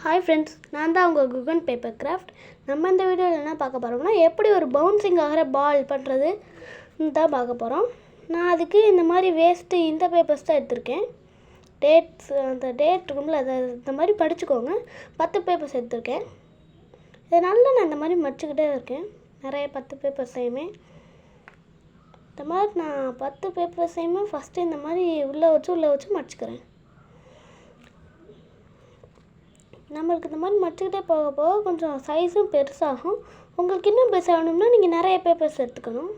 Hi friends, நான் தான் உங்கள் குகன் பேப்பர் கிராஃப்ட். நம்ம இந்த வீடியோவில் என்ன பார்க்க போகிறோம்னா, எப்படி ஒரு பவுன்சிங் ஆகிற பால் பண்ணுறது தான் பார்க்க போகிறோம். நான் அதுக்கு இந்த மாதிரி வேஸ்ட்டு இந்த பேப்பர்ஸ் தான் எடுத்திருக்கேன். அந்த டேட் இருக்கும்ல, அதை இந்த மாதிரி படிச்சுக்கோங்க. 10 பேப்பர்ஸ் எடுத்திருக்கேன். இதனால் நான் இந்த மாதிரி மடிச்சுக்கிட்டே இருக்கேன். நிறைய 10 பேப்பர்ஸையுமே இந்த மாதிரி நான் 10 பேப்பர்ஸையுமே ஃபஸ்ட்டு இந்த மாதிரி உள்ளே வச்சு மடிச்சுக்கிறேன். நம்மளுக்கு இந்த மாதிரி மடிச்சுக்கிட்டே போக போக கொஞ்சம் சைஸும் பெருசாகும். உங்களுக்கு இன்னும் பெருசாக வேணும்னா நீங்கள் நிறைய பேப்பர்ஸ் எடுத்துக்கணும்.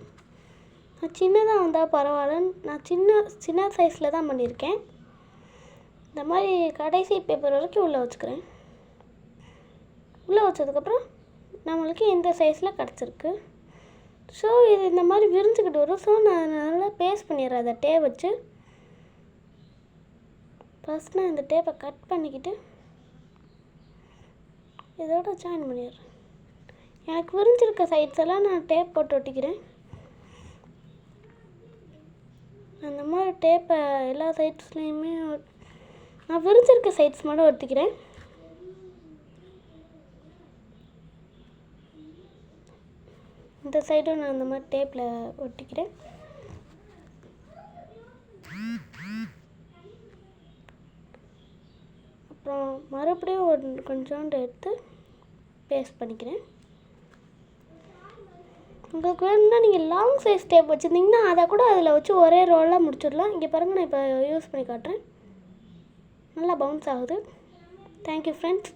நான் சின்னதாக வந்தால் பரவாயில்லன்னு நான் சின்ன சைஸில் தான் பண்ணியிருக்கேன். இந்த மாதிரி கடைசி பேப்பர் வரைக்கும் உள்ளே வச்சுக்கிறேன். உள்ளே வச்சதுக்கப்புறம் நம்மளுக்கு இந்த சைஸில் கிடச்சிருக்கு. ஸோ இது இந்த மாதிரி விரிஞ்சுக்கிட்டு வரும். ஸோ நான் நல்லா பேஸ்ட் பண்ணிடுறேன் அதை டேப் வச்சு. ஃபஸ்ட் நான் இந்த டேப்பை கட் பண்ணிக்கிட்டு இதோட ஜாயின் பண்ணிடுறேன். எனக்கு விரிஞ்சிருக்க சைட்ஸ் எல்லாம் நான் டேப் போட்டு ஒட்டிக்கிறேன். அந்த மாதிரி டேப்பை எல்லா சைட்ஸ்லேயுமே நான் விரிஞ்சிருக்க சைட்ஸ் மட்டும் ஒட்டிக்கிறேன். இந்த சைடும் நான் அந்த மாதிரி டேப்பில் ஒட்டிக்கிறேன். அப்புறம் மறுபடியும் கொஞ்சோண்டு எடுத்து பேஸ்ட் பண்ணிக்கிறேன். உங்களுக்கு வேணும்னா நீங்கள் லாங் சைஸ் டேப் வச்சுருந்தீங்கன்னா அதை கூட அதில் வச்சு ஒரே ரோலாக முடிச்சிடலாம். இங்கே பாருங்கள், நான் இப்போ யூஸ் பண்ணி காட்டுறேன். நல்லா பவுன்ஸ் ஆகுது. Thank you friends.